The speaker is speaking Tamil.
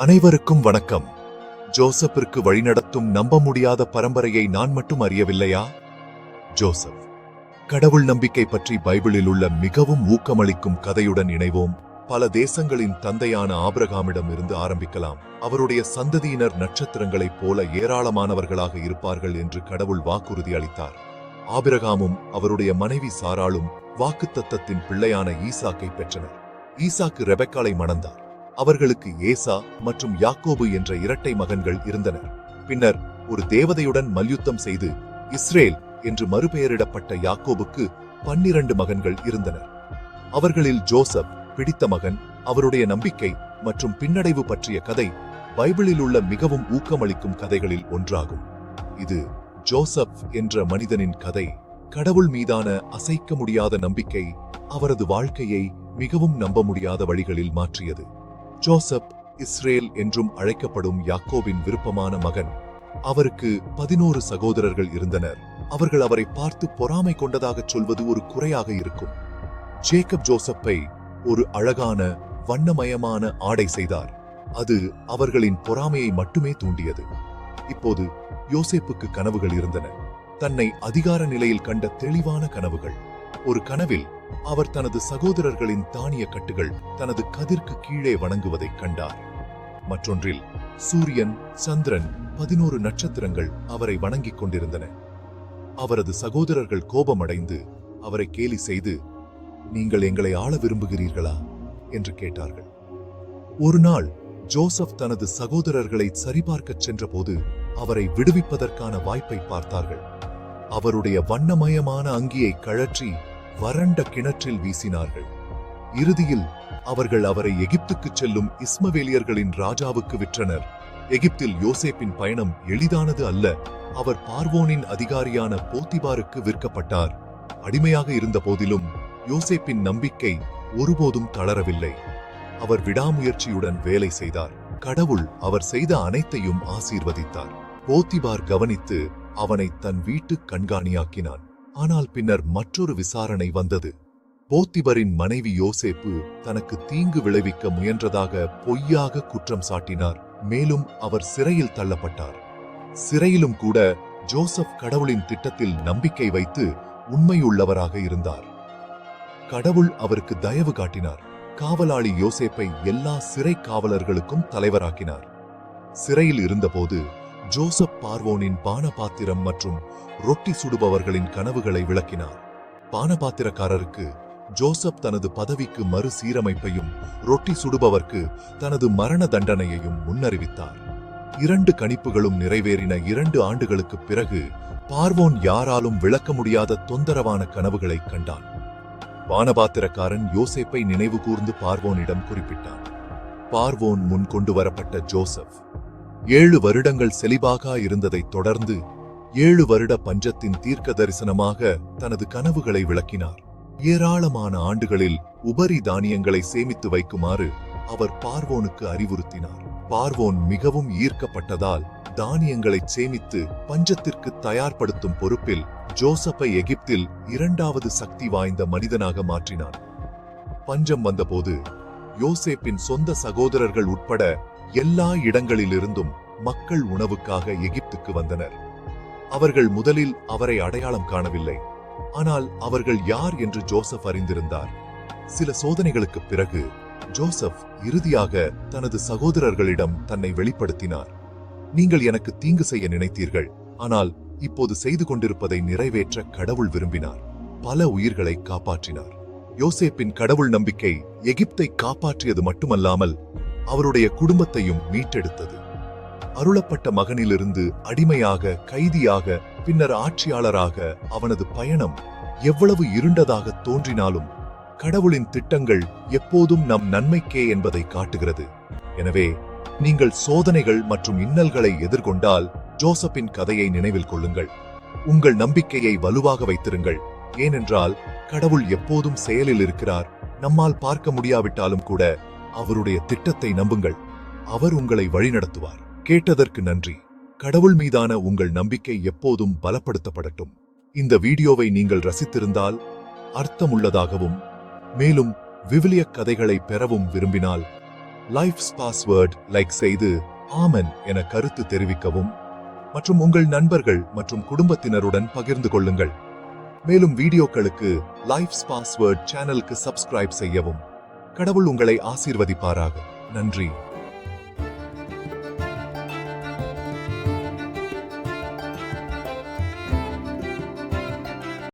அனைவருக்கும் வணக்கம். ஜோசப்பிற்கு வழிநடத்தும் நம்ப முடியாத பரம்பரையை நான் மட்டும் அறியவில்லையா? ஜோசப். கடவுள் நம்பிக்கை பற்றி பைபிளில் உள்ள மிகவும் ஊக்கமளிக்கும் கதையுடன் இணைவோம். பல தேசங்களின் தந்தையான ஆபிரகாமிடம் இருந்து ஆரம்பிக்கலாம். அவருடைய சந்ததியினர் நட்சத்திரங்களைப் போல ஏராளமானவர்களாக இருப்பார்கள் என்று கடவுள் வாக்குறுதி அளித்தார். ஆபிரகாமும் அவருடைய மனைவி சாராளும் வாக்குத்தத்தத்தின் பிள்ளையான ஈசாக்கை பெற்றனர். ஈசாக்கு ரெபெக்காளை மணந்தார். அவர்களுக்கு ஏசா மற்றும் யாக்கோபு என்ற இரட்டை மகன்கள் இருந்தனர். பின்னர் ஒரு தேவதையுடன் மல்யுத்தம் செய்து இஸ்ரேல் என்று மறுபெயரிடப்பட்ட யாக்கோபுக்கு 12 மகன்கள் இருந்தனர். அவர்களில் ஜோசப் பிடித்த மகன். அவருடைய நம்பிக்கை மற்றும் பின்னடைவு பற்றிய கதை பைபிளில் உள்ள மிகவும் ஊக்கமளிக்கும் கதைகளில் ஒன்றாகும். இது ஜோசப் என்ற மனிதனின் கதை. கடவுள் மீதான அசைக்க முடியாத நம்பிக்கை அவரது வாழ்க்கையை மிகவும் நம்ப முடியாத வழிகளில் மாற்றியது. ஜோசப் இஸ்ரேல் என்றும் அழைக்கப்படும் யாக்கோபின் விருப்பமான மகன். அவருக்கு 11 சகோதரர்கள் இருந்தனர். அவர்கள் அவரை பார்த்து பொறாமை கொண்டதாகச் சொல்வது ஒரு குறையாக இருக்கும். ஜேக்கப் ஜோசப்பை ஒரு அழகான வண்ணமயமான ஆடை செய்தார். அது அவர்களின் பொறாமையை மட்டுமே தூண்டியது. இப்போது யோசேப்புக்கு கனவுகள் இருந்தன. தன்னை அதிகார நிலையில் கண்ட தெளிவான கனவுகள். ஒரு கனவில் அவர் தனது சகோதரர்களின் தானிய கட்டுகள் தனது கதிர்க்கு கீழே வணங்குவதைக் கண்டார். மற்றொன்றில் சூரியன், சந்திரன், 11 நட்சத்திரங்கள் அவரை வணங்கிக் கொண்டிருந்தன. அவரது சகோதரர்கள் கோபமடைந்து அவரை கேலி செய்து, நீங்கள் எங்களை ஆள விரும்புகிறீர்களா என்று கேட்டார்கள். ஒரு நாள் ஜோசப் தனது சகோதரர்களை சரிபார்க்கச் சென்றபோது அவரை விடுவிப்பதற்கான வாய்ப்பை பார்த்தார்கள். அவருடைய வண்ணமயமான அங்கியை கழற்றி வறண்ட கிணற்றில் வீசினார்கள். இறுதியில் அவர்கள் அவரை எகிப்துக்குச் செல்லும் இஸ்மவேலியர்களின் ராஜாவுக்கு விற்றனர். எகிப்தில் யோசேப்பின் பயணம் எளிதானது அல்ல. அவர் பார்வோனின் அதிகாரியான போத்திபாருக்கு விற்கப்பட்டார். அடிமையாக இருந்த போதிலும் யோசேப்பின் நம்பிக்கை ஒருபோதும் தளரவில்லை. அவர் விடாமுயற்சியுடன் வேலை செய்தார். கடவுள் அவர் செய்த அனைத்தையும் ஆசீர்வதித்தார். போத்திபார் கவனித்து அவனை தன் வீட்டு கண்காணியாக்கினான். ஆனால் பின்னர் மற்றொரு விசாரணை வந்தது. போத்திபரின் மனைவி யோசேப்பு தனக்கு தீங்கு விளைவிக்க முயன்றதாக பொய்யாக குற்றம் சாட்டினார். மேலும் அவர் சிறையில் தள்ளப்பட்டார். சிறையிலும் கூட ஜோசப் கடவுளின் திட்டத்தில் நம்பிக்கை வைத்து உண்மையுள்ளவராக இருந்தார். கடவுள் அவருக்கு தயவு காட்டினார். காவலாளி யோசேப்பை எல்லா சிறை காவலர்களுக்கும் தலைவராக்கினார். சிறையில் இருந்தபோது ஜோசப் பார்வோனின் பானபாத்திரம் மற்றும் ரொட்டி சுடுபவர்களின் கனவுகளை விளக்கினார். பானபாத்திரக்காரருக்கு ஜோசப் தனது பதவிக்கு மறுசீரமைப்பையும் ரொட்டி சுடுபவர்க்கு தனது மரண தண்டனையையும் முன்னறிவித்தார். 2 கணிப்புகளும் நிறைவேறின. 2 ஆண்டுகளுக்குப் பிறகு பார்வோன் யாராலும் விளக்க முடியாத தொந்தரவான கனவுகளை கண்டான். பானபாத்திரக்காரன் யோசேப்பை நினைவு கூர்ந்து பார்வோனிடம் குறிப்பிட்டான். பார்வோன் முன் கொண்டு வரப்பட்ட ஜோசப் 7 வருடங்கள் செலிபாக இருந்ததைத் தொடர்ந்து 7 வருட பஞ்சத்தின் தீர்க்க தரிசனமாக தனது கனவுகளை விளக்கினார். ஏராளமான ஆண்டுகளில் உபரி தானியங்களை சேமித்து வைக்குமாறு அவர் பார்வோனுக்கு அறிவுறுத்தினார். பார்வோன் மிகவும் ஈர்க்கப்பட்டதால் தானியங்களை சேமித்து பஞ்சத்திற்கு தயார்படுத்தும் பொறுப்பில் ஜோசப்பை எகிப்தில் 2வது சக்தி வாய்ந்த மனிதனாக மாற்றினார். பஞ்சம் வந்தபோது யோசேப்பின் சொந்த சகோதரர்கள் உட்பட எல்லா இடங்களிலிருந்தும் மக்கள் உணவுக்காக எகிப்துக்கு வந்தனர். அவர்கள் முதலில் அவரை அடையாளம் காணவில்லை. ஆனால் அவர்கள் யார் என்று ஜோசப் அறிந்திருந்தார். சில சோதனைகளுக்குப் பிறகு ஜோசப் இறுதியாக தனது சகோதரர்களிடம் தன்னை வெளிப்படுத்தினார். நீங்கள் எனக்கு தீங்கு செய்ய நினைத்தீர்கள், ஆனால் இப்போது செய்து கொண்டிருப்பதை நிறைவேற்ற கடவுள் விரும்பினார். பல உயிர்களை காப்பாற்றினார். யோசேப்பின் கடவுள் நம்பிக்கை எகிப்தை காப்பாற்றியது மட்டுமல்லாமல் அவருடைய குடும்பத்தையும் மீட்டெடுத்தது. அருளப்பட்ட மகனிலிருந்து அடிமையாக, கைதியாக, பின்னர் ஆட்சியாளராக அவனது பயணம் எவ்வளவு இருண்டதாக தோன்றினாலும் கடவுளின் திட்டங்கள் எப்போதும் நம் நன்மைக்கே என்பதை காட்டுகிறது. எனவே நீங்கள் சோதனைகள் மற்றும் இன்னல்களை எதிர்கொண்டால் ஜோசப்பின் கதையை நினைவில் கொள்ளுங்கள். உங்கள் நம்பிக்கையை வலுவாக வைத்திருங்கள். ஏனென்றால் கடவுள் எப்போதும் செயலில் இருக்கிறார். நம்மால் பார்க்க முடியாவிட்டாலும் கூட அவருடைய திட்டத்தை நம்புங்கள். அவர் உங்களை வழிநடத்துவார். கேட்டதற்கு நன்றி. கடவுள் மீதான உங்கள் நம்பிக்கை எப்போதும் பலப்படுத்தப்படட்டும். இந்த வீடியோவை நீங்கள் ரசித்திருந்தால், அர்த்தமுள்ளதாகவும் மேலும் விவிலிய கதைகளை பெறவும் விரும்பினால் லைஃப்ஸ் பாஸ்வேர்ட் லைக் செய்து ஆமன் என கருத்து தெரிவிக்கவும் மற்றும் உங்கள் நண்பர்கள் மற்றும் குடும்பத்தினருடன் பகிர்ந்து கொள்ளுங்கள். மேலும் வீடியோக்களுக்கு லைஃப்ஸ் பாஸ்வேர்ட் சேனலுக்கு சப்ஸ்கிரைப் செய்யவும். கடவுள் உங்களை ஆசீர்வதிப்பாராக. நன்றி.